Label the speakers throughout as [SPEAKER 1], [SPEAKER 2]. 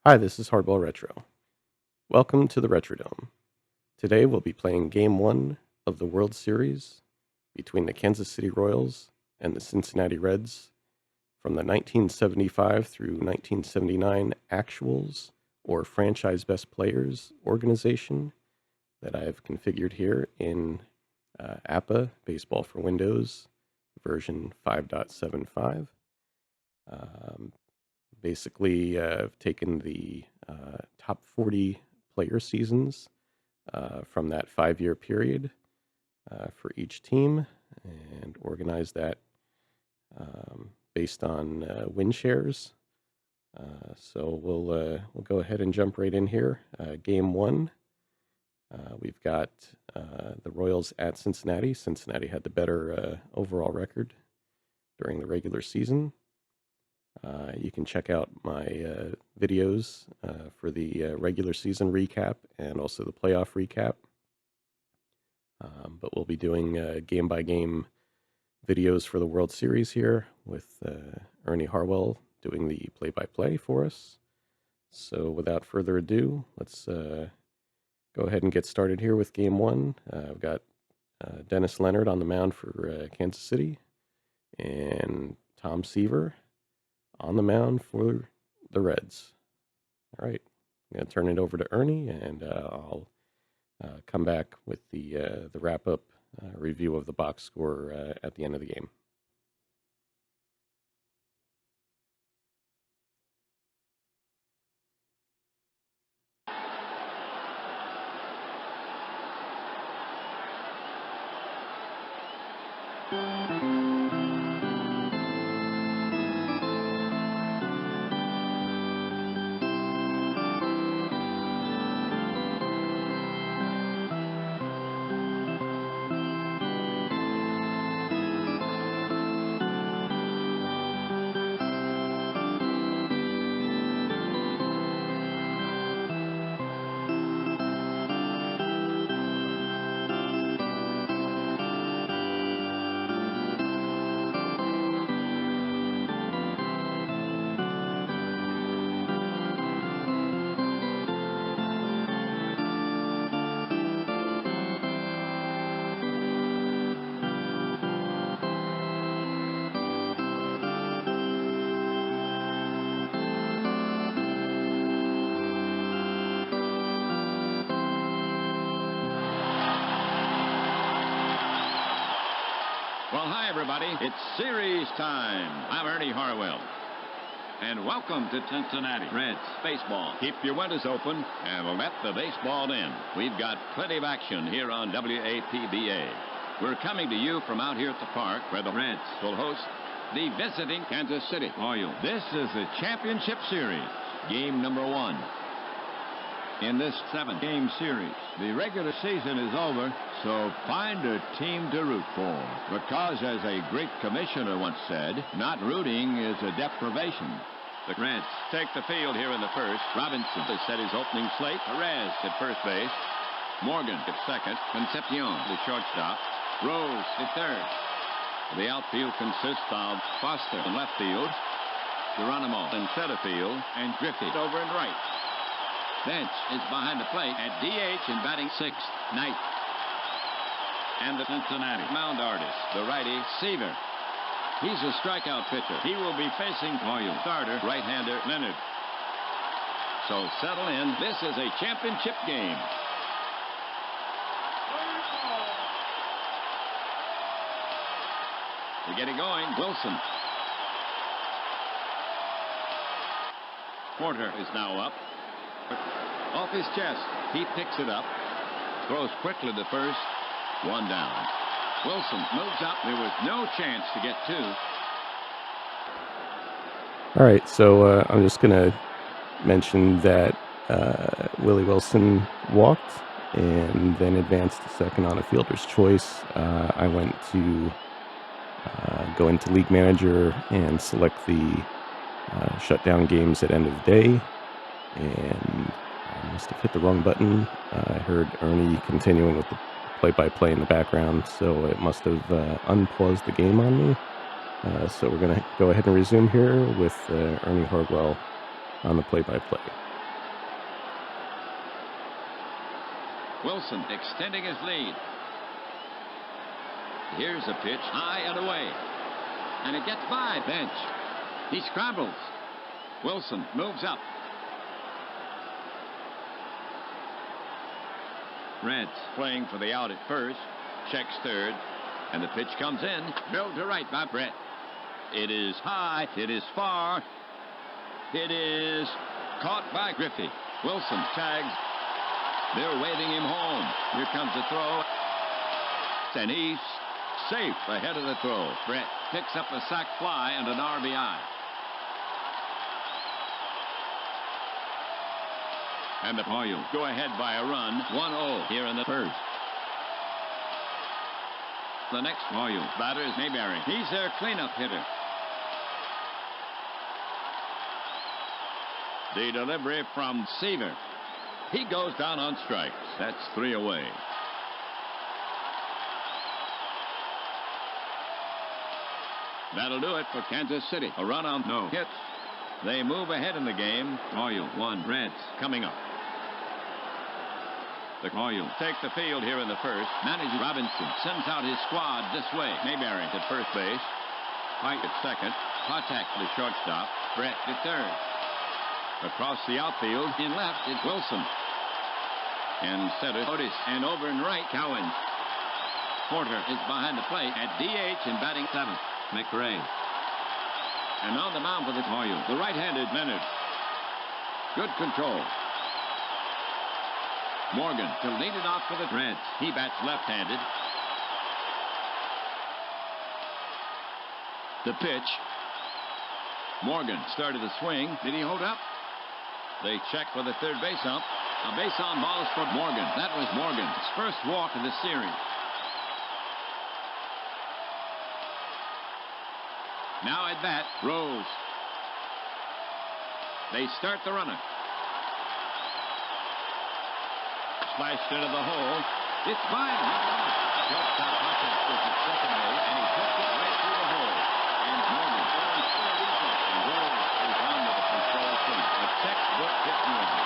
[SPEAKER 1] Hi, this is Hardball Retro. Welcome to the Retrodome. Today we'll be playing Game 1 of the World Series between the Kansas City Royals and the Cincinnati Reds from the 1975 through 1979 Actuals or Franchise Best Players organization that I've configured here in APBA Baseball for Windows version 5.75. Basically, I've taken the top 40 player seasons from that 5-year period for each team and organized that based on win shares. So we'll go ahead and jump right in here. Game 1, we've got the Royals at Cincinnati. Cincinnati had the better overall record during the regular season. You can check out my videos for the regular season recap and also the playoff recap. But we'll be doing game-by-game videos for the World Series here with Ernie Harwell doing the play-by-play for us. So without further ado, let's go ahead and get started here with Game 1. I've got Dennis Leonard on the mound for Kansas City and Tom Seaver on the mound for the Reds. All right, I'm going to turn it over to Ernie, and I'll come back with the wrap-up review of the box score at the end of the game.
[SPEAKER 2] Well, hi, everybody. It's series time. I'm Ernie Harwell. And welcome to Cincinnati Reds baseball. Keep your windows open and let the baseball in. We've got plenty of action here on APBA. We're coming to you from out here at the park where the Reds will host the visiting Kansas City Royals. This is the championship series, game number 1. In this 7-game series, the regular season is over, so find a team to root for. Because, as a great commissioner once said, not rooting is a deprivation. The Reds take the field here in the first. Robinson has set his opening slate. Perez at first base. Morgan at second. Concepcion, the shortstop. Rose at third. The outfield consists of Foster in left field, Geronimo in center field, and Griffey over in right. Bench is behind the plate at DH and batting sixth, Knight. And the Cincinnati mound artist, the righty Seaver. He's a strikeout pitcher. He will be facing Royal starter, right-hander Leonard. So settle in. This is a championship game. To get it going, Wilson. Porter is now up. Off his chest, he picks it up, throws quickly to first, 1 down. Wilson moves up. There was no chance to get 2.
[SPEAKER 1] All right, so I'm just going to mention that Willie Wilson walked and then advanced to second on a fielder's choice. I went to go into League Manager and select the shutdown games at end of day. And I must have hit the wrong button. I heard Ernie continuing with the play-by-play in the background, so it must have unpaused the game on me. So we're going to go ahead and resume here with Ernie Hardwell on the play-by-play.
[SPEAKER 2] Wilson extending his lead. Here's a pitch high and away. And it gets by Bench. He scrambles. Wilson moves up. Reds playing for the out at first. Checks third. And the pitch comes in. Drilled to right by Brett. It is high. It is far. It is caught by Griffey. Wilson tags. They're waving him home. Here comes the throw. And he's safe ahead of the throw. Brett picks up a sac fly and an RBI. And the Royals go ahead by a run, 1-0 here in the first. The next Royals batter is Mayberry. He's their cleanup hitter. The delivery from Seaver. He goes down on strikes. That's 3 away. That'll do it for Kansas City. A run on no hits. They move ahead in the game. Royals 1, Reds coming up. The Royals take the field here in the first. Manager Robinson sends out his squad this way. Mayberry at first base. White at second. Patak to the shortstop. Brett at third. Across the outfield, in left is Wilson. In center, Otis. And over in right, Cowens. Porter is behind the plate at DH and batting seventh. McRae. And on the mound for the Royals, the right-handed Leonard. Good control. Morgan to lead it off for the Reds. He bats left-handed. The pitch. Morgan started the swing. Did he hold up? They check for the third base ump. A base on ball is for Morgan. That was Morgan's first walk of the series. Now at bat, Rose. They start the runner. Splashed into the hole. It's fine. Shortstop Patak was at second base, and he took it right through the hole. And Morgan throwing third easy. And Rose is on with the control swing. A textbook hit and run.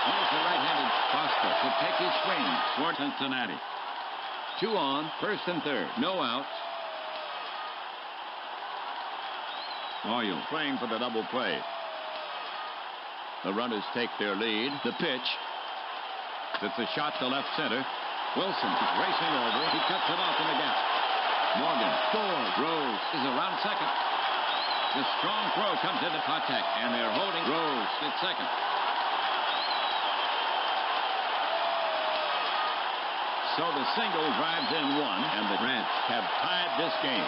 [SPEAKER 2] Here's the right-handed Foster to take his swing for Cincinnati. 2 on, first and third. No outs. Royals playing for the double play. The runners take their lead. The pitch. It's a shot to left center. Wilson is racing over. He cuts it off in the gap. Morgan scores. Rose is around second. The strong throw comes into Patak, and they're holding Rose at second. So the single drives in one, and the Reds have tied this game.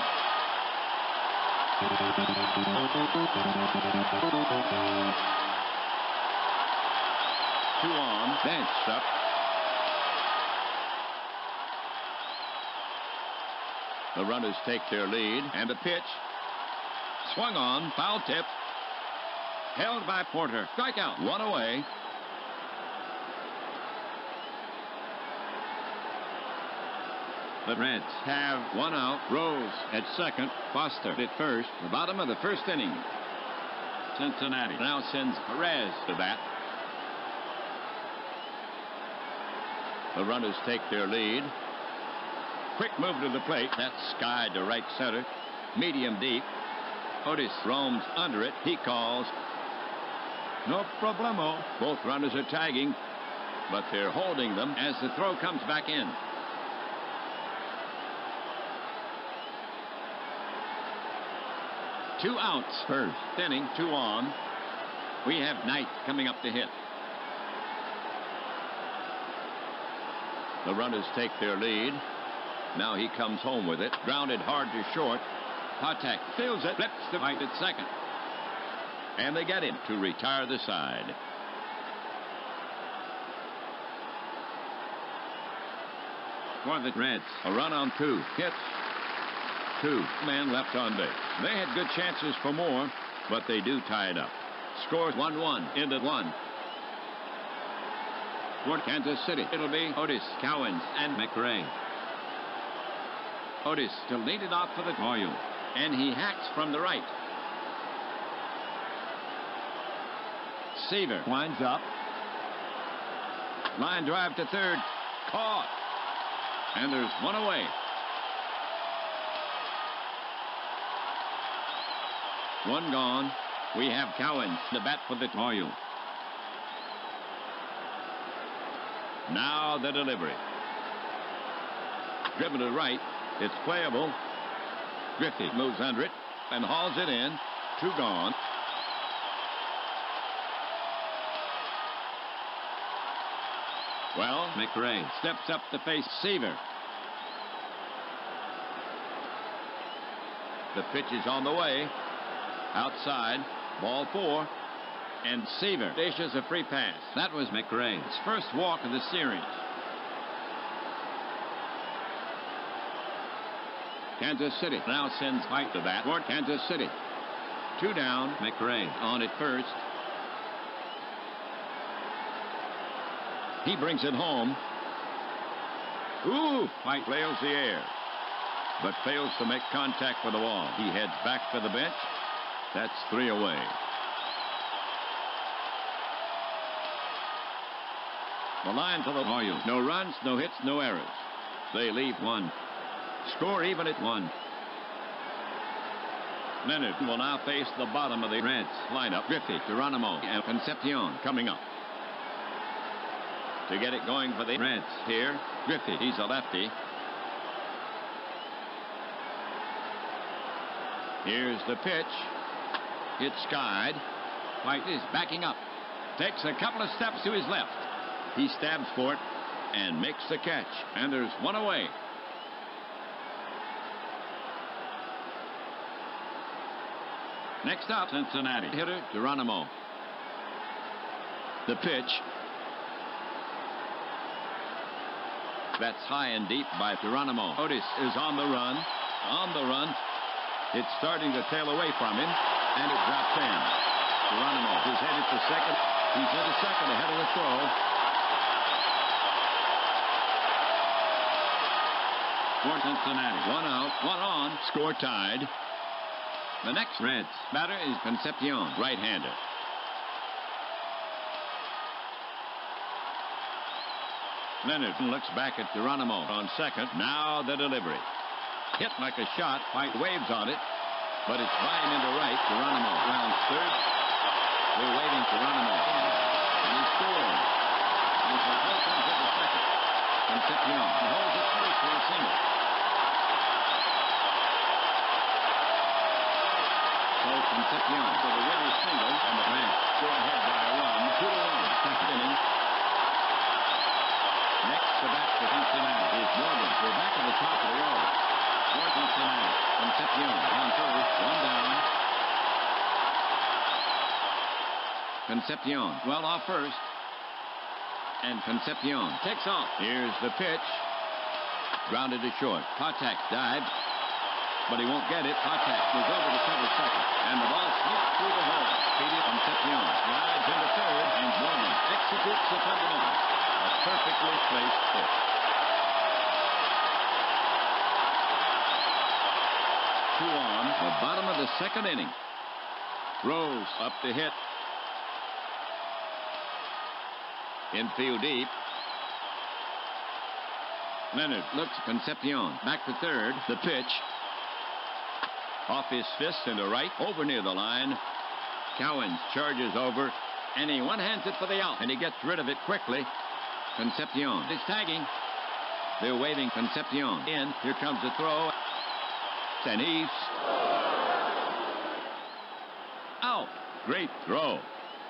[SPEAKER 2] Two on, benched up. The runners take their lead, and the pitch. Swung on, foul tip. Held by Porter. Strikeout, 1 away. The Reds have 1 out. Rose at second. Foster at first. The bottom of the first inning. Cincinnati now sends Perez to bat. The runners take their lead. Quick move to the plate. That's skied to right center. Medium deep. Otis roams under it. He calls. No problemo. Both runners are tagging, but they're holding them as the throw comes back in. Two outs first inning, 2 on. We have Knight coming up to hit. The runners take their lead. Now he comes home with it. Grounded hard to short. Patak fields it, flips the right at second. And they get him to retire the side. For the Reds, a run on 2. Hits. 2 men left on base. They had good chances for more, but they do tie it up. Scores 1-1, ended 1. For Kansas City, it'll be Otis, Cowens, and McRae. Otis to lead it off for the Royals. And he hacks from the right. Seaver winds up. Line drive to third. Caught. And there's one away. One gone. We have Cowens to bat for the Royals. Now the delivery. Driven to right. It's playable. Griffey moves under it and hauls it in. Two gone. Well, McRae steps up to face Seaver. The pitch is on the way. Outside. Ball 4. And Seaver dishes a free pass. That was McRae's first walk of the series. Kansas City now sends White to bat for Kansas City. 2 down. McRae on at first. He brings it home. Ooh, White flails the air, but fails to make contact with the wall. He heads back to the bench. That's 3 away. The line for the Royals. No runs, no hits, no errors. They leave 1. Score even at 1. Leonard will now face the bottom of the Reds lineup. Griffey, Geronimo, and Concepcion coming up. To get it going for the Reds here, Griffey, he's a lefty. Here's the pitch. It's skied. White is backing up. Takes a couple of steps to his left. He stabs for it and makes the catch. And there's one away. Next up, Cincinnati hitter Geronimo. The pitch. That's high and deep by Geronimo. Otis is on the run. On the run. It's starting to tail away from him, and it drops in. Geronimo is headed for second. He's into second ahead of the throw. For Cincinnati. 1 out, 1 on. Score tied. The next Reds batter is Concepcion, right-hander. Leonard looks back at Geronimo on second. Now the delivery. Hit like a shot. White waves on it, but it's by him into right. Geronimo rounds third. They're waiting Geronimo in, and he scores. As the throw comes into second, Concepcion holds it first for a single. So Concepcion for the winning single, and the Reds go ahead by a run. 2-1, second inning. Next to bat for Cincinnati is Morgan. We're back at the top of the order. For Cincinnati, Concepcion on first, 1 down. Concepcion well off first. And Concepcion takes off. Here's the pitch. Grounded to short. Patek dives, but he won't get it. Patek moves over to cover second, and the ball sneaks through the hole. Speedy Concepcion slides into third, and Morgan executes the fundamental. A perfectly placed hit. 2 on, the bottom of the second inning. Rose up to hit. Infield deep. Leonard looks Concepcion back to third. The pitch. Off his fist into right, over near the line. Cowens charges over, and he one-hands it for the out, and he gets rid of it quickly. Concepcion is tagging. They're waving Concepcion in. Here comes the throw. And he's out. Great throw.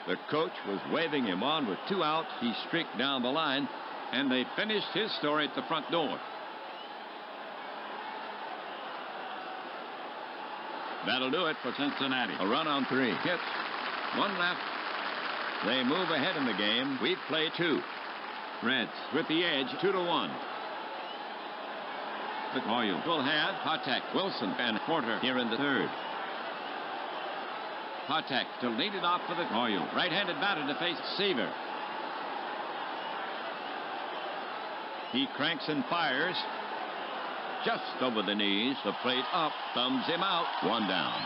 [SPEAKER 2] The coach was waving him on with 2 outs. He streaked down the line, and they finished his story at the front door. That'll do it for Cincinnati. A run on 3 hits. 1 left. They move ahead in the game. We've played 2. Reds with the edge, 2-1. The Royals will have Patek, Wilson, and Porter here in the third. Patek to lead it off for the Royals. Right-handed batter to face Seaver. He cranks and fires. just over the knees. The plate up, thumbs him out. One down.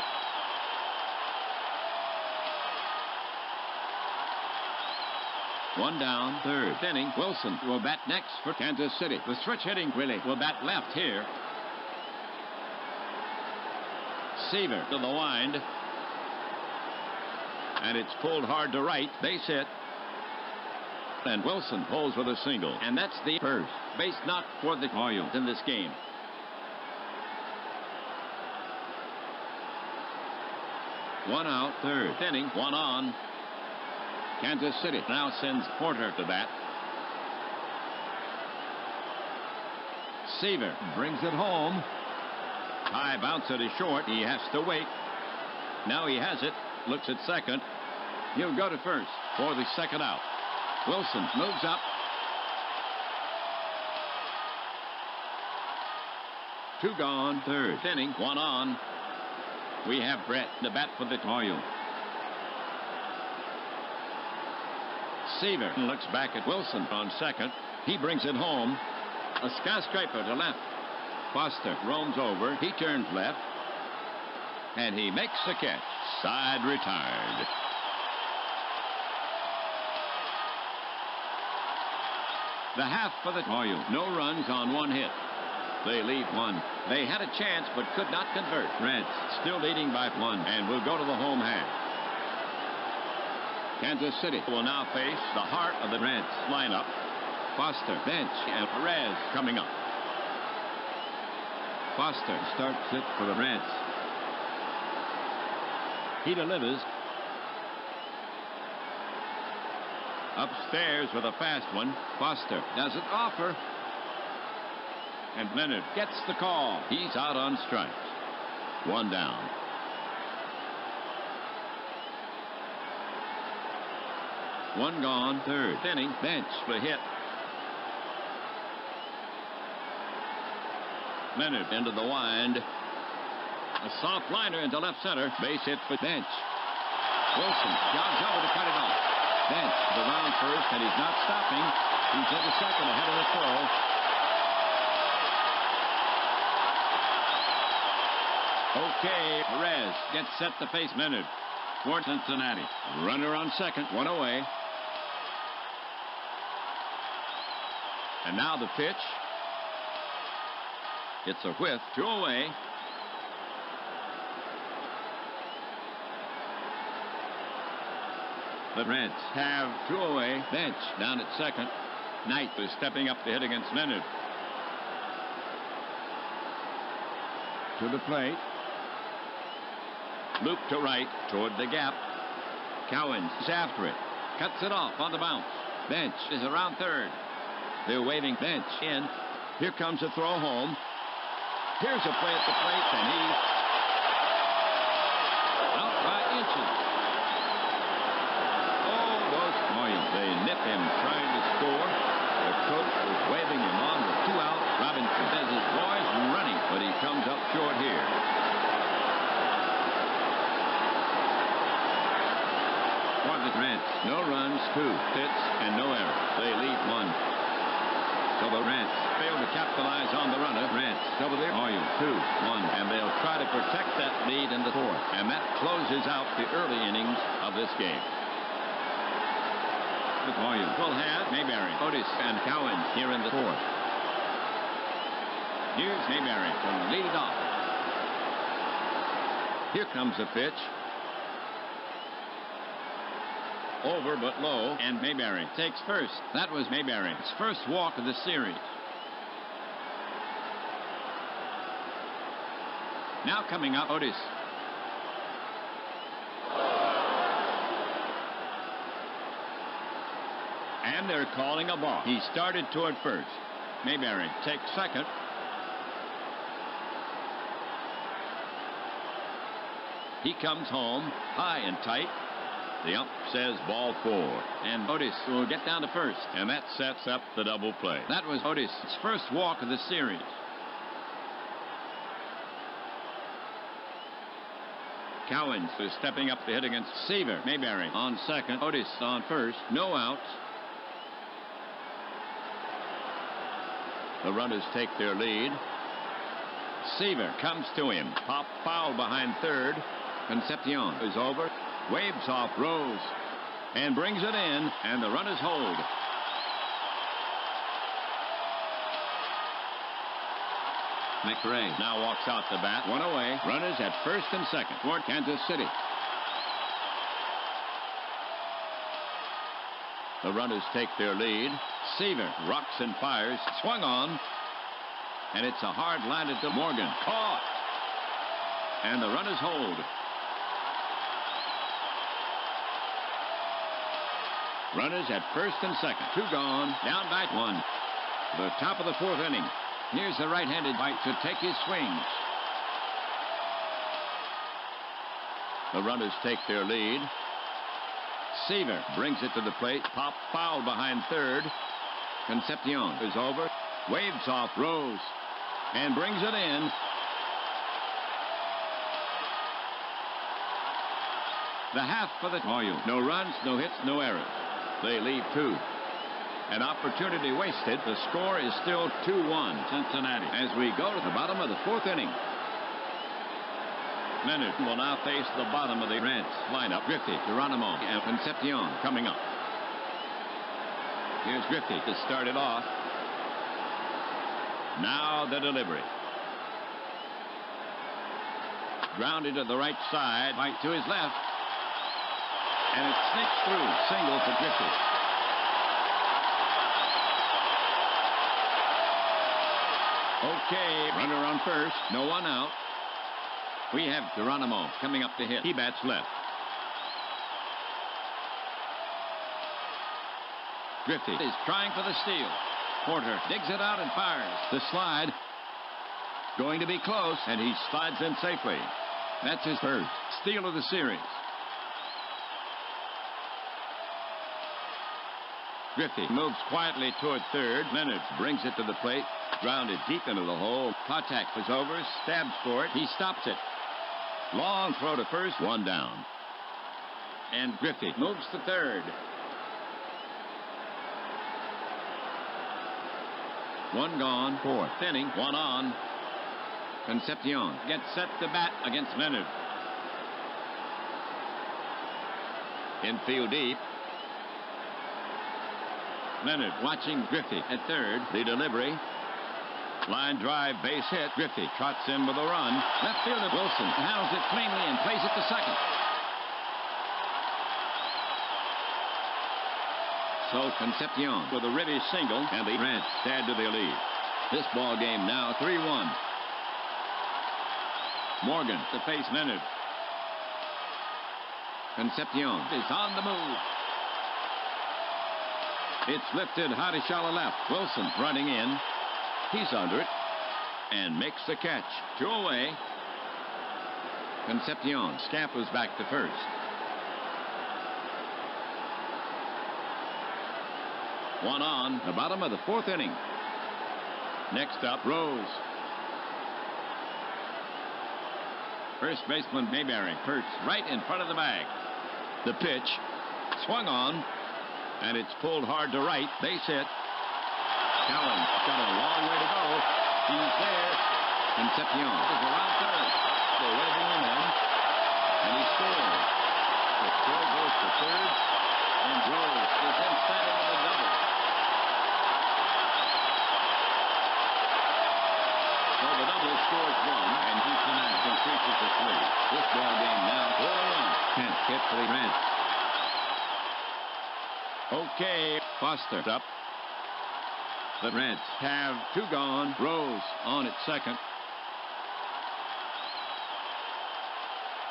[SPEAKER 2] One down, third inning. Wilson will bat next for Kansas City. The switch hitting Willie will bat left here. Seaver to the wind. And it's pulled hard to right. Base hit. And Wilson pulls with a single. And that's the first base knock for the Royals in this game. One out, third inning, one on. Kansas City now sends Porter to bat. Seaver brings it home. High bounce it is short. He has to wait. Now he has it. Looks at second. He'll go to first for the second out. Wilson moves up. Two gone, third inning, one on. We have Brett the bat for the Royals. Seaver looks back at Wilson on second. He brings it home. A skyscraper to left. Foster roams over. He turns left. And he makes the catch. Side retired. The half for the Royals. No runs on one hit. They lead one. They had a chance but could not convert. Reds still leading by one and will go to the home half. Kansas City will now face the heart of the Reds lineup. Foster, bench, and Perez coming up. Foster starts it for the Reds. He delivers. Upstairs with a fast one. Foster doesn't offer. And Leonard gets the call. He's out on strikes. One down. One gone, third inning. Bench for hit. Leonard into the wind. A soft liner into left center. Base hit for Bench. Wilson jogs over to cut it off. Bench is around first, and he's not stopping. He's into second ahead of the throw. Okay, Perez gets set to face Leonard for Cincinnati. Runner on second, one away. And now the pitch. It's a whiff, two away. The Reds have two away. Bench down at second. Knight is stepping up to hit against Leonard. To the plate. Loop to right toward the gap. Cowens is after it. Cuts it off on the bounce. Bench is around third. They're waving Bench in. Here comes a throw home. Here's a play at the plate, and he's out by inches. Oh, those Royals, they nip him trying to score. The coach was waving him on with two out. Robinson says his boy's running, but he comes up short here. For the Reds, no runs, two hits, and no errors. They lead one. So the Reds fail to capitalize on the runner. Reds over the Royals 2-1, and they'll try to protect that lead in the fourth. And that closes out the early innings of this game. The Royals will have Mayberry, Otis, and Cowens here in the fourth. Here's Mayberry to lead it off. Here comes the pitch. Over but low, and Mayberry takes first. That was Mayberry's first walk of the series. Now coming up, Otis. And they're calling a ball. He started toward first. Mayberry takes second. He comes home, high and tight. The ump says ball four, and Otis will get down to first, and that sets up the double play. That was Otis' first walk of the series. Cowens is stepping up to hit against Seaver. Mayberry on second, Otis on first, no outs. The runners take their lead. Seaver comes to him. Pop foul behind third. Concepcion is over. Waves off Rose. And brings it in. And the runners hold. McRae now walks out the bat. One away. Runners at first and second for Kansas City. The runners take their lead. Seaver rocks and fires. Swung on. And it's a hard liner to Morgan. Caught. And the runners hold. Runners at first and second. Two gone. Down by one. The top of the fourth inning. Here's the right-handed bite to take his swings. The runners take their lead. Seaver brings it to the plate. Pop foul behind third. Concepcion is over. Waves off Rose. And brings it in. The half for the Royals. No runs, no hits, no errors. They leave two. An opportunity wasted. The score is still 2-1 Cincinnati as we go to the bottom of the fourth inning. Leonard will now face the bottom of the Reds lineup. Griffey, Geronimo, and Concepcion coming up. Here's Griffey to start it off. Now the delivery. Grounded to the right side, right to his left. And it sneaks through. Single for Griffey. Okay, runner on first. No one out. We have Geronimo coming up to hit. He bats left. Griffey is trying for the steal. Porter digs it out and fires. The slide. Going to be close, and he slides in safely. That's his first steal of the series. Griffey moves quietly toward third. Leonard brings it to the plate. Grounded deep into the hole. Patak is over. Stabs for it. He stops it. Long throw to first. One down. And Griffey moves to third. One gone. Fourth inning. One on. Concepcion gets set to bat against Leonard. Infield deep. Leonard watching Griffey at third. The delivery. Line drive, base hit. Griffey trots in with a run. Left fielder Wilson handles it cleanly and plays it to second. So Concepcion with a ribby single, and the Reds add to their lead. This ball game now 3-1. Morgan to face Leonard. Concepcion is on the move. It's lifted high to shallow left. Wilson running in. He's under it and makes the catch. Two away. Concepcion scampers back to first. One on the bottom of the fourth inning. Next up, Rose. First baseman Mayberry perched right in front of the bag. The pitch swung on, and it's pulled hard to right. Base hit. Callan got a long way to go. He's there. Concepcion is around third. They're waving him in, and he scores. The throw goes to third, and Rose is in standing with a double. So the double scores one, and Cincinnati increases its lead. This ball game now 4-1. 10th hit for the Reds. Okay, Foster up. The Reds have two gone. Rose on at second.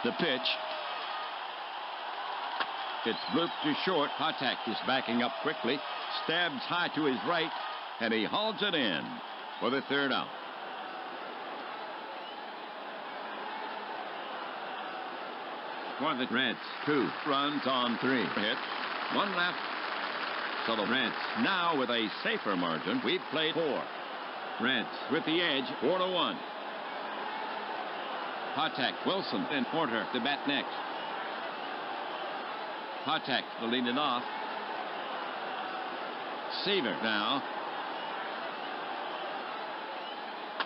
[SPEAKER 2] The pitch. It's blooped to short. Patak is backing up quickly. Stabs high to his right, and he hauls it in for the third out. For the Reds, 2 runs on 3 hits. One left. So the Reds now with a safer margin. We've played 4. Reds with the edge, 4-1. Patak, Wilson, and Porter to bat next. Patak to lead it off. Seaver now.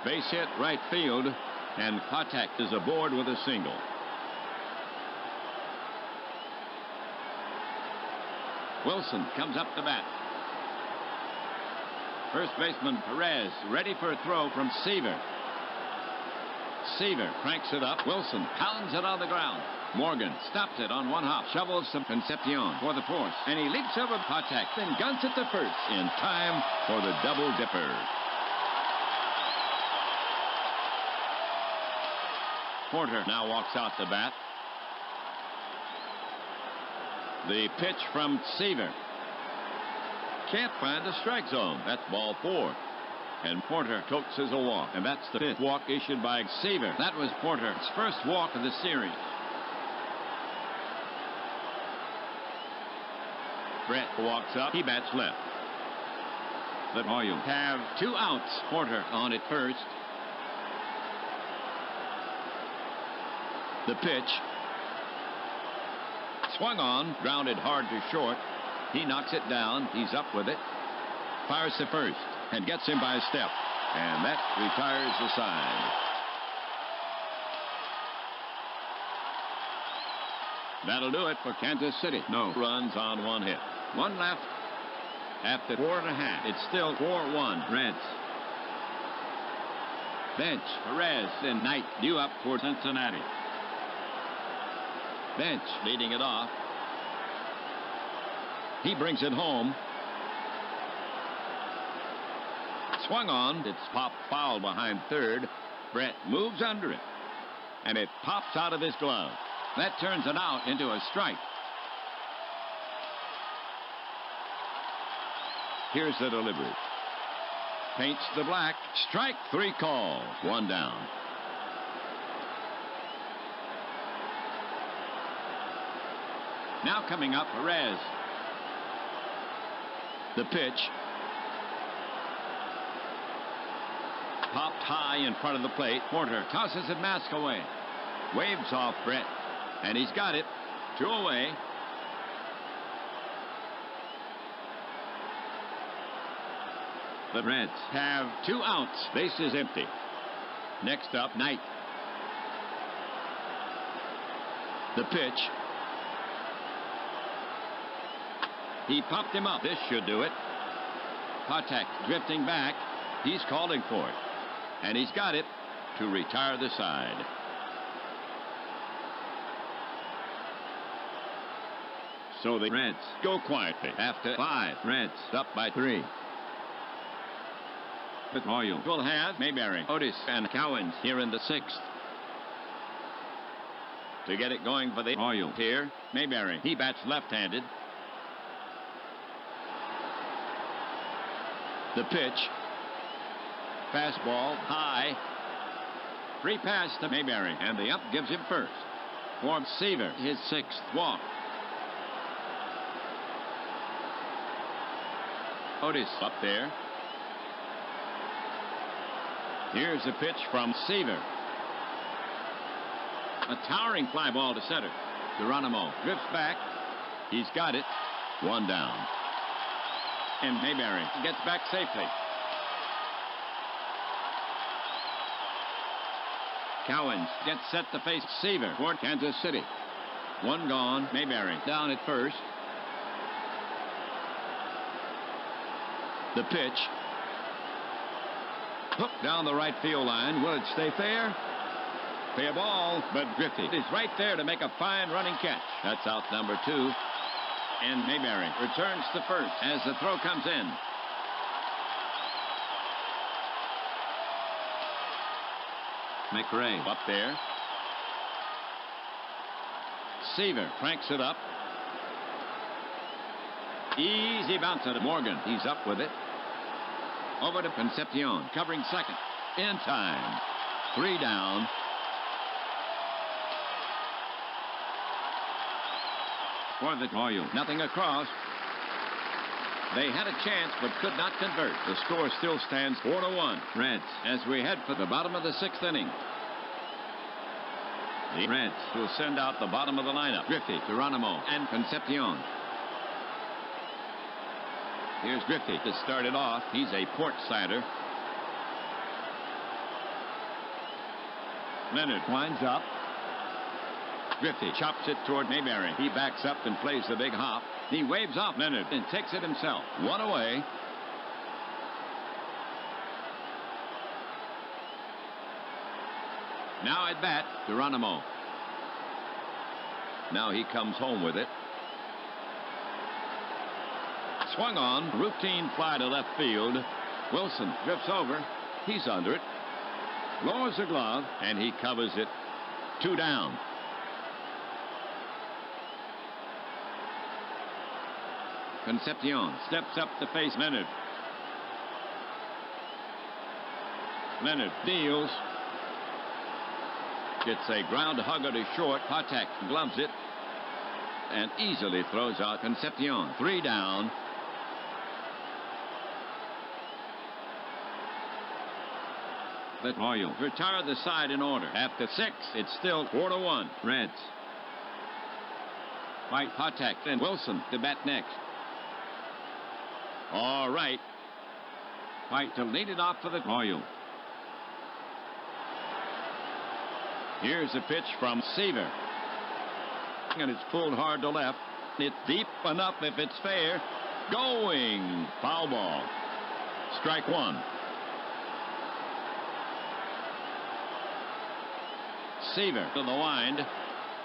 [SPEAKER 2] Base hit right field, and Patek is aboard with a single. Wilson comes up to bat. First baseman Perez ready for a throw from Seaver. Seaver cranks it up. Wilson pounds it on the ground. Morgan stops it on one hop, shovels to Concepcion for the force, and he leaps over Patek, then guns it to first in time for the double dipper. Porter now walks out to bat. The pitch from Seaver. Can't find the strike zone. That's ball 4. And Porter coaxes a walk, and that's the 5th walk issued by Seaver. That was Porter's first walk of the series. Brett walks up. He bats left. The Royals have 2 outs. Porter on at first. The pitch. Swung on, grounded hard to short. He knocks it down. He's up with it. Fires to first and gets him by a step. And that retires the side. That'll do it for Kansas City. No runs on 1 hit. 1 left. After 4.5, it's still 4-1 Reds. Bench, Perez, and Knight due up for Cincinnati. Bench leading it off. He brings it home. Swung on. It's popped foul behind third. Brett moves under it. And it pops out of his glove. That turns it out into a strike. Here's the delivery. Paints the black. Strike 3 call. 1 down. Now coming up, Perez. The pitch. Popped high in front of the plate. Porter tosses the mask away. Waves off Brett. And he's got it. 2 away. The Reds have 2 outs. Base is empty. Next up, Knight. The pitch. He popped him up. This should do it. Patek drifting back. He's calling for it. And he's got it to retire the side. So the Reds go quietly after 5. Reds up by 3. The Royals will have Mayberry, Otis, and Cowens here in the 6th. To get it going for the Royals here, Mayberry. He bats left-handed. The pitch. Fastball high. Free pass to Mayberry, and the up gives him first. For Seaver, his 6th walk. Otis up there. Here's a pitch from Seaver. A towering fly ball to center. Geronimo drifts back. He's got it. 1 down. And Mayberry gets back safely. Cowens gets set to face Seaver for Kansas City. 1 gone. Mayberry down at first. The pitch. Hooked down the right field line. Will it stay fair? Fair ball, but Griffey is right there to make a fine running catch. That's out number 2. And Mayberry returns to first as the throw comes in. McRae up there. Seaver cranks it up. Easy bounce to Morgan. He's up with it. Over to Concepcion, covering second. In time. 3 down. For the Royals, nothing across. They had a chance but could not convert. The score still stands 4-1 Reds as we head for the bottom of the 6th inning. The Reds will send out the bottom of the lineup. Griffey, Geronimo, and Concepcion. Here's Griffey to start it off. He's a port sider. Leonard winds up. Griffey chops it toward Mayberry. He backs up and plays the big hop. He waves off Leonard and takes it himself. One away. Now at bat, Geronimo. Now he comes home with it. Swung on, routine fly to left field. Wilson drifts over. He's under it. Lowers the glove, and he covers it. 2 down. Concepcion steps up to face Leonard. Leonard deals. Gets a ground hugger to short. Patek gloves it and easily throws out Concepcion. 3 down. The Royals retire the side in order. After 6, it's still 4-1. Reds. White, Patek, and Wilson to bat next. All right. White to lead it off for the Royals. Here's a pitch from Seaver. And it's pulled hard to left. It's deep enough if it's fair. Going. Foul ball. Strike 1. Seaver to the wind.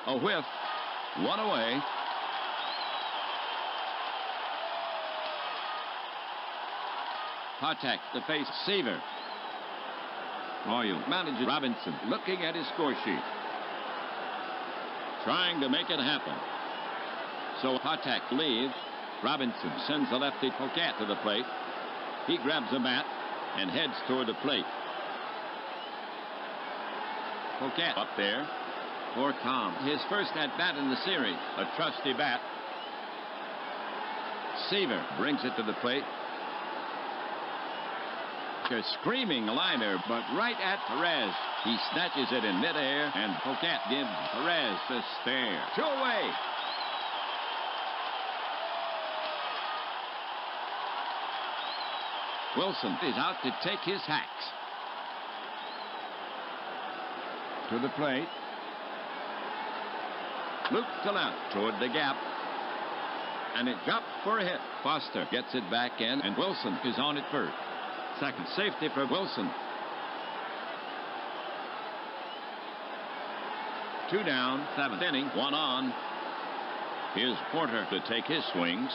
[SPEAKER 2] A whiff. 1 away. Patek to face Seaver. Royal manager Robinson looking at his score sheet. Trying to make it happen. So Patek leaves. Robinson sends the lefty Poquet to the plate. He grabs the bat and heads toward the plate. Poquet up there for Tom. His first at-bat in the series. A trusty bat. Seaver brings it to the plate. A screaming liner, but right at Perez. He snatches it in midair, and Poquet gives Perez a stare. 2 away. Wilson is out to take his hacks. To the plate. Loop to left toward the gap. And it drops for a hit. Foster gets it back in, and Wilson is on at first. Second safety for Wilson. 2 down, 7th inning, 1 on. Here's Porter to take his swings.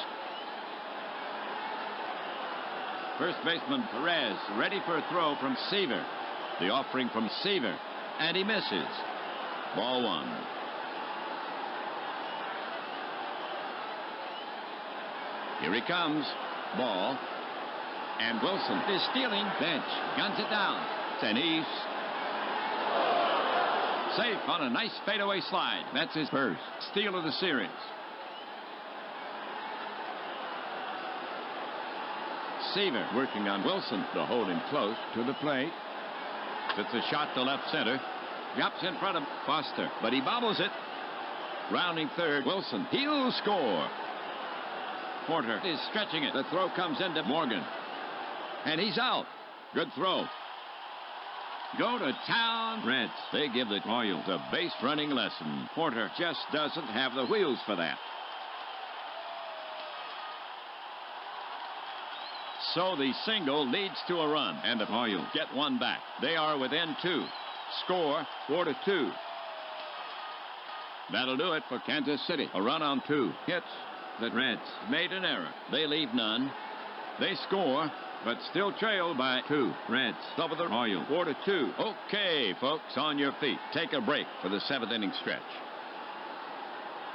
[SPEAKER 2] First baseman Perez ready for a throw from Seaver. The offering from Seaver, and he misses. Ball 1. Here he comes. Ball. And Wilson is stealing. Bench guns it down. And he's safe on a nice fadeaway slide. That's his first steal of the series. Seaver working on Wilson to hold him close to the plate. It's a shot to left center. Drops in front of Foster, but he bobbles it. Rounding third, Wilson. He'll score. Porter is stretching it. The throw comes into Morgan. And he's out. Good throw. Go to town, Reds. They give the Royals a base running lesson. Porter just doesn't have the wheels for that. So the single leads to a run, and the Royals get one back. They are within 2. Score 4-2. That'll do it for Kansas City. A run on 2 hits. The Reds made an error. They leave none. They score, but still trail by 2. Reds over the Royals 4-2. Okay, folks, on your feet. Take a break for the 7th inning stretch.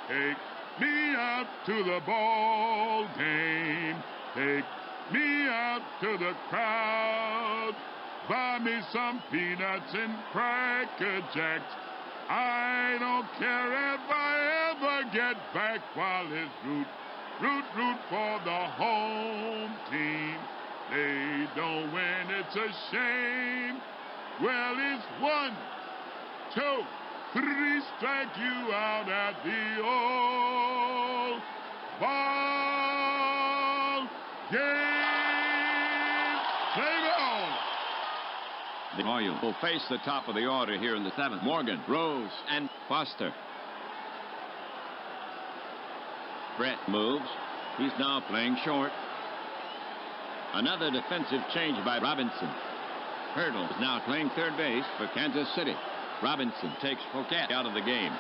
[SPEAKER 3] Take me out to the ball game. Take me out to the crowd. Buy me some peanuts and Cracker Jacks. I don't care if I ever get back while it's root for the home team. They don't win, it's a shame. Well, it's 1, 2, 3, strike you out at the old ball game. Play on.
[SPEAKER 2] The Royals will face the top of the order here in the 7th. Morgan, Rose, and Foster. Brett moves. He's now playing short. Another defensive change by Robinson. Hurdle is now playing third base for Kansas City. Robinson takes Poquet out of the game.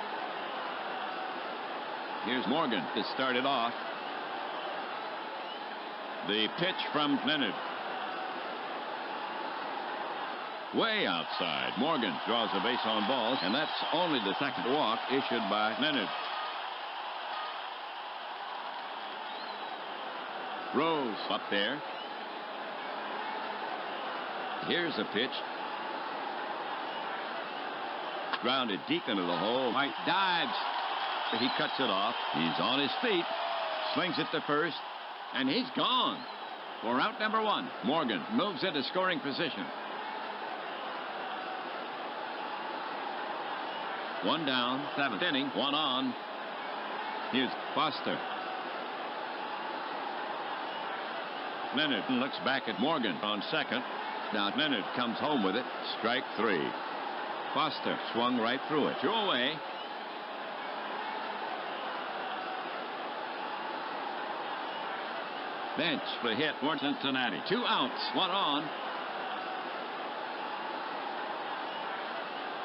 [SPEAKER 2] Here's Morgan to start it off. The pitch from Leonard. Way outside. Morgan draws a base on balls, and that's only the second walk issued by Leonard. Rose up there. Here's a pitch. Grounded deep into the hole. White dives. He cuts it off. He's on his feet. Slings it to first. And he's gone. For out number 1. Morgan moves into scoring position. 1 down, 7th inning, 1 on. Here's Foster. Leonard looks back at Morgan on second. Now Leonard comes home with it. Strike 3. Foster swung right through it. 2 away. Bench the hit for Cincinnati. 2 outs, 1 on.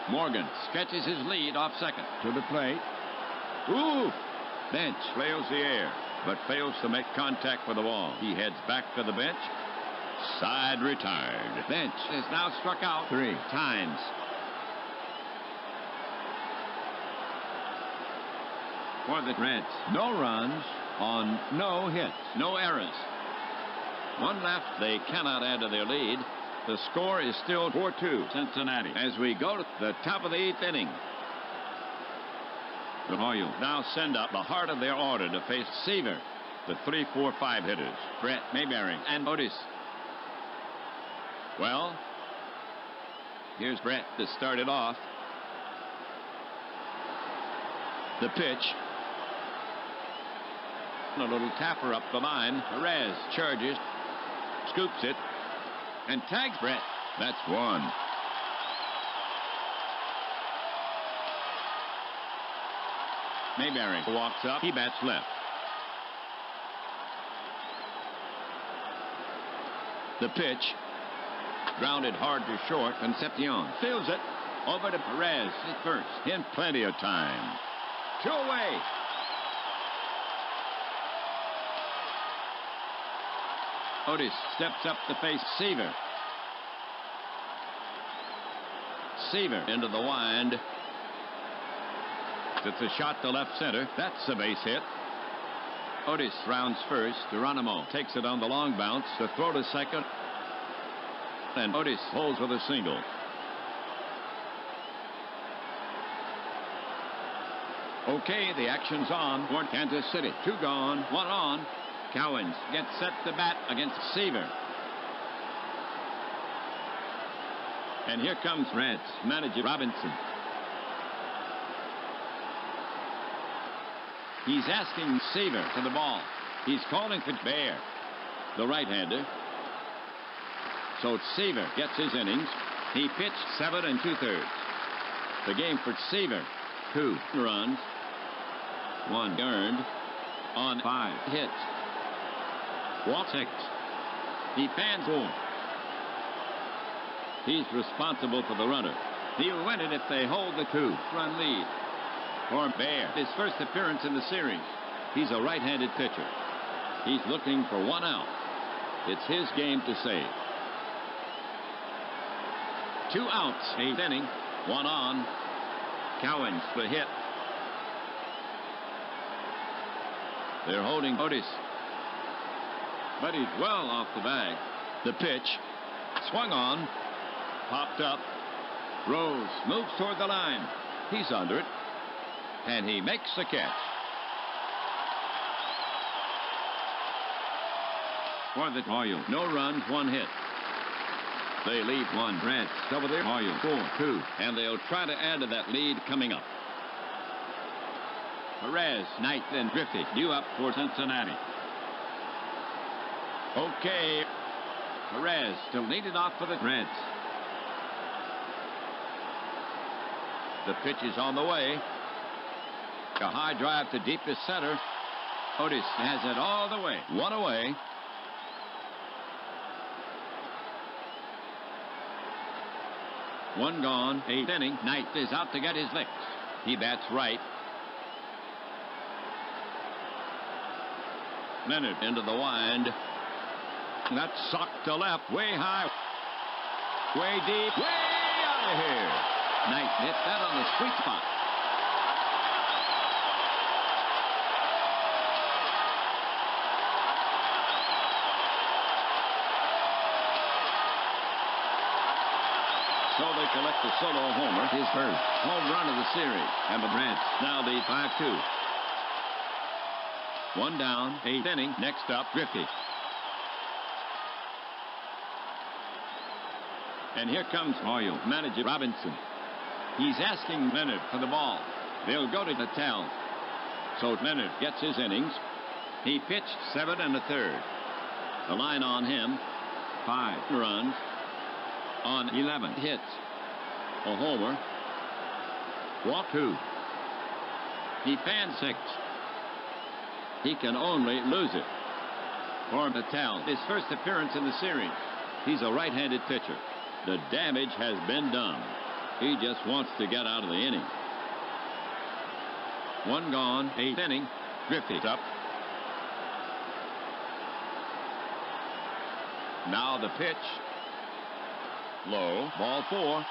[SPEAKER 2] Morgan stretches his lead off second. To the plate. Ooh! Bench flails the air, but fails to make contact with the ball. He heads back to the bench. Side retired. Bench is now struck out 3 times. For the Reds, no runs on no hits, no errors. 1 left. They cannot add to their lead. The score is still 4-2 Cincinnati as we go to the top of the 8th inning. The Royals now send up the heart of their order to face Seaver, the 3-4-5 hitters, Brett, Mayberry, and Otis. Well, here's Brett to start it off. The pitch. A little tapper up the line. Perez charges, scoops it, and tags Brett. That's 1. Mayberry walks up. He bats left. The pitch. Grounded hard to short. Concepcion fields it. Over to Perez at first. In plenty of time. 2 away. Otis steps up to face Seaver. Seaver into the wind. It's a shot to left center. That's a base hit. Otis rounds first. Geronimo takes it on the long bounce to throw to second. And Otis holds with a single. Okay, the action's on for Kansas City. 2 gone, 1 on. Cowens gets set to bat against Seaver. And here comes Reds manager Robinson. He's asking Seaver to the ball. He's calling for Bear, the right-hander. So Seaver gets his innings. He pitched 7 2/3. The game for Seaver, 2 runs, 1 earned on 5 hits. Walk 6. He fans 4. He's responsible for the runner. He'll win it if they hold the 2-run lead. For Bear, his first appearance in the series. He's a right-handed pitcher. He's looking for 1 out. It's his game to save. 2 outs, 8th inning, 1 on. Cowens the hit. They're holding Otis, but he's well off the bag. The pitch, swung on, popped up. Rose moves toward the line. He's under it, and he makes the catch. For the Royals, no runs, 1 hit. They lead 1. Reds over the Royals 4-2, and they'll try to add to that lead coming up. Perez, Knight, and Griffey due up for Cincinnati. Okay. Perez still leading off for the Reds. The pitch is on the way. A high drive to deepest center. Otis has it all the way. One away. One gone. Eighth inning. Knight is out to get his licks. He bats right. Leonard into the wind. That's socked to left. Way high. Way deep. Way out of here. Knight hit that on the sweet spot. So they collect the solo homer. His first home run of the series. And the Reds now lead 5-2. One down, eighth inning. Next up, Griffey. And here comes Royal manager Robinson. He's asking Leonard for the ball. They'll go to Natal. So Leonard gets his innings. He pitched 7 1/3. The line on him, 5 runs on 11 hits. A homer. Walk 2. He fanned 6. He can only lose it. For Natal, his first appearance in the series. He's a right-handed pitcher. The damage has been done. He just wants to get out of the inning. One gone, eighth inning. Griffey's up. Now the pitch. Low, ball 4.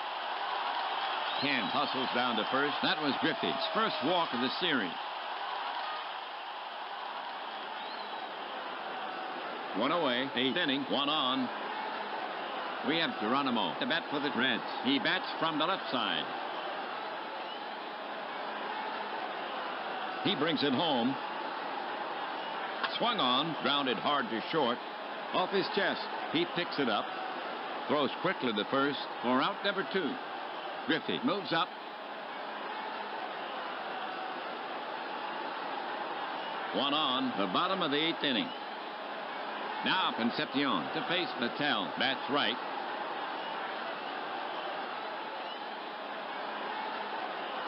[SPEAKER 2] Ken hustles down to first. That was Griffey's first walk of the series. One away, eighth inning, one on. We have Geronimo to bat for the Reds. He bats from the left side. He brings it home. Swung on, grounded hard to short. Off his chest, he picks it up. Throws quickly to first for out number 2. Griffey moves up. One on, the bottom of the 8th inning. Now Concepcion to face Natal. Bats right.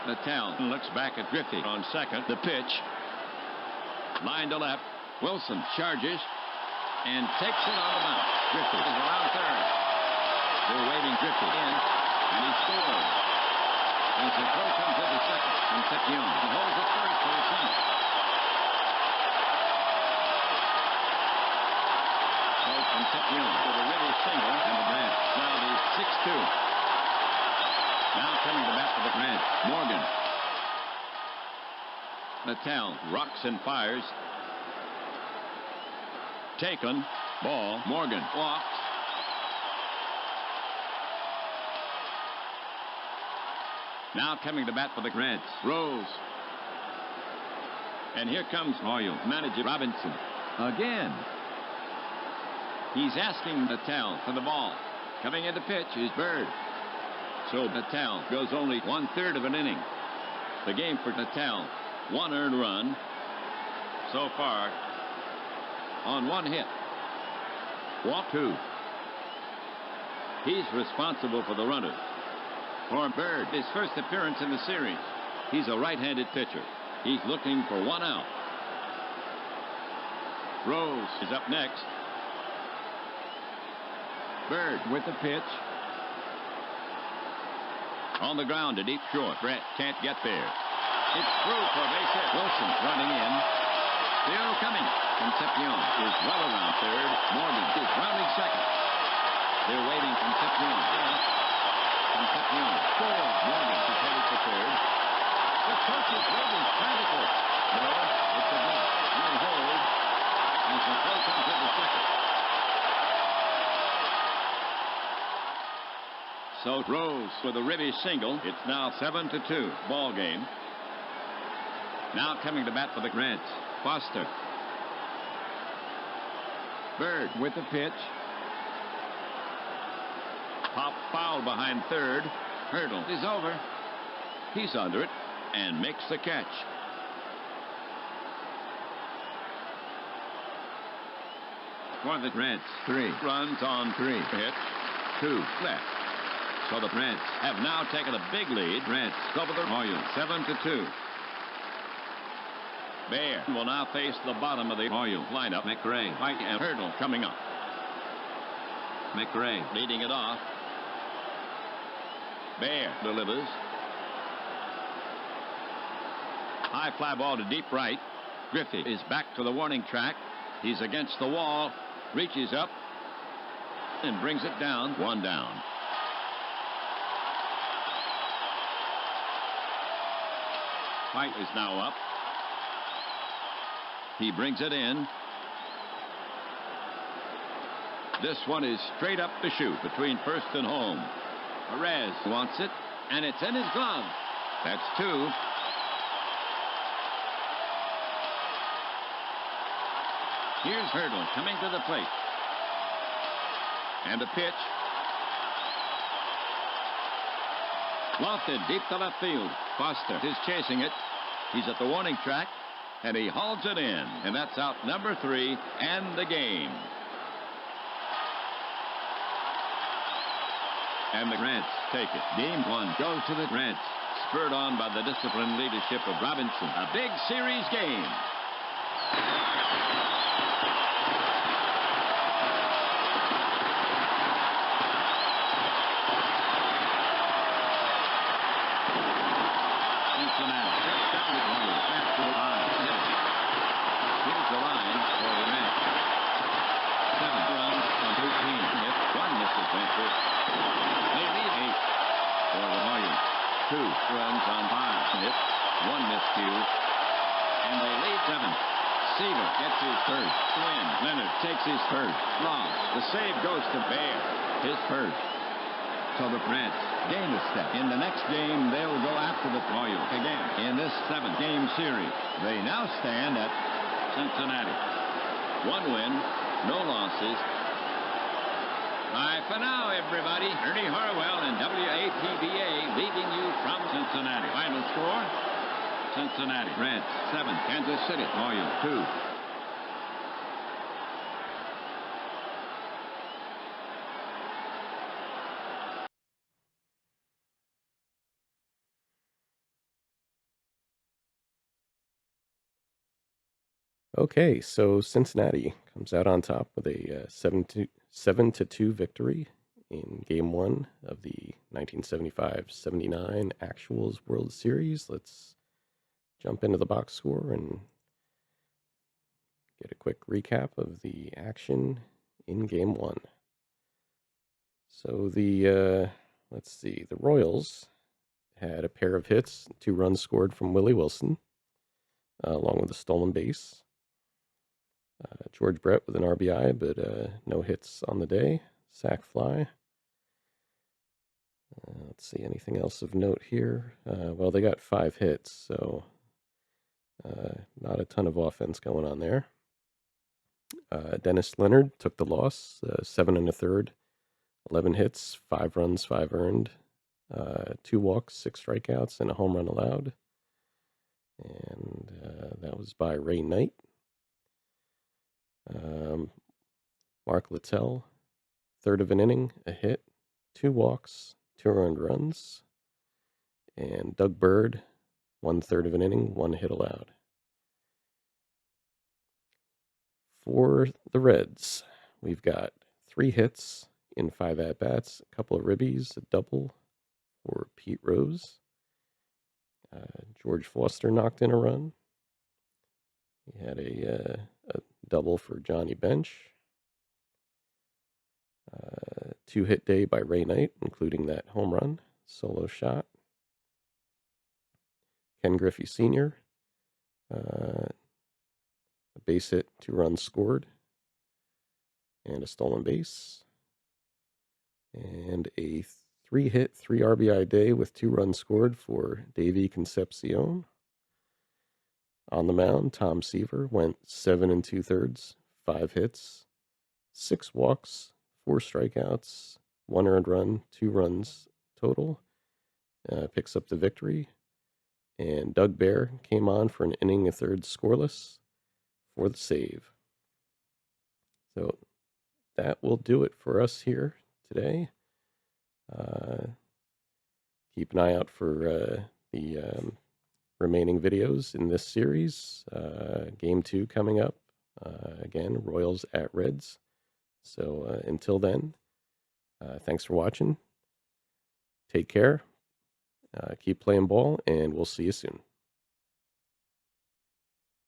[SPEAKER 2] Natal looks back at Griffey on second. The pitch. Line to left. Wilson charges and takes it on the mound. Griffey is around third. They're waving Griffey in, and he scores. As the throw comes to the second, Concepcion holds it first for the single. So Concepcion with a really single, and the Reds now lead 6-2. Now coming to bat for the Reds, Morgan. Natal rocks and fires. Taken. Ball. Morgan walks. Now coming to bat for the Reds, Rose. And here comes Royal manager Robinson again. He's asking Natal for the ball. Coming in to pitch is Bird. So Natal goes only 1/3 of an inning. The game for Natal, 1 earned run so far on 1 hit. Walk 2. He's responsible for the runners. For Bird, his first appearance in the series. He's a right-handed pitcher. He's looking for 1 out. Rose is up next. Bird with the pitch. On the ground to deep short. Brett can't get there. It's through for a base hit. Wilson running in. Still coming. Concepcion is well around third. Morgan is rounding second. They're waiting Concepcion. Concepcion scores. Morgan is headed for third. The coach is waiting frantically. No, it's a ball. We'll hold as the throw comes to the second. So Rose with a ribby single. It's now 7-2 ball game. Now coming to bat for the Reds, Foster. Bird with the pitch. Pop foul behind third. Hurdle is over. He's under it and makes the catch. For the Reds, 3 runs on 3 hits. 2 left. So the Reds have now taken a big lead. Reds over the Royals, 7-2. Bear will now face the bottom of the Royal lineup. McRae, White, and Hurdle coming up. McRae leading it off. Bear delivers. High fly ball to deep right. Griffey is back to the warning track. He's against the wall. Reaches up and brings it down. One down. White is now up. He brings it in. This one is straight up the chute between first and home. Perez wants it, and it's in his glove. That's two. Here's Hurdle coming to the plate. And a pitch. Lofted deep to left field. Foster is chasing it. He's at the warning track, and he hauls it in. And that's out number 3 and the game. And the Reds take it. Game 1 goes to the Reds. Spurred on by the disciplined leadership of Robinson. A big series game. Cincinnati sets down the Royals after the 5. Here's the line for the Reds. 7 runs on 13 hits. 1 misadventure. They lead 8 for the Royals. 2 runs on 5 hits. 1 miscue. And they lead 7. Seaver gets his first. Win. Leonard takes his first. Ross. The save goes to Bear. His first. So the Reds gain a step. In the next game, they'll go after the Royals again in this 7-game series. They now stand at Cincinnati. 1 win, no losses. Bye for now, everybody. Ernie Harwell and WAPBA leading you from Cincinnati. Final score, Cincinnati Reds 7, Kansas City Royals 2.
[SPEAKER 1] Okay, so Cincinnati comes out on top with a 7-2 victory in Game 1 of the 1975-79 Actuals World Series. Let's jump into the box score and get a quick recap of the action in Game 1. So let's see, the Royals had a pair of hits, 2 runs scored from Willie Wilson, along with a stolen base. George Brett with an RBI, but no hits on the day. Sac fly. Let's see, anything else of note here? Well, they got 5 hits, so not a ton of offense going on there. Dennis Leonard took the loss, 7 1/3, 11 hits, 5 runs, 5 earned, 2 walks, 6 strikeouts, and a home run allowed. And that was by Ray Knight. Mark Littell, 1/3 of an inning, a hit, 2 walks, 2 earned runs. And Doug Bird, 1/3 of an inning, 1 hit allowed. For the Reds, we've got 3 hits in 5 at-bats, a couple of ribbies, a double for Pete Rose. George Foster knocked in a run. He had a double for Johnny Bench. 2-hit day by Ray Knight, including that home run, solo shot. Ken Griffey Sr., a base hit, 2 runs scored, and a stolen base. And a 3-hit, 3 RBI day with 2 runs scored for Davey Concepcion. On the mound, Tom Seaver went 7 2/3, 5 hits, 6 walks, 4 strikeouts, 1 earned run, 2 runs total. Picks up the victory. And Doug Bear came on for an inning, a third scoreless for the save. So that will do it for us here today. keep an eye out for the remaining videos in this series. Game 2 coming up. Again, Royals at Reds. So until then, thanks for watching. Take care. Keep playing ball, and we'll see you soon.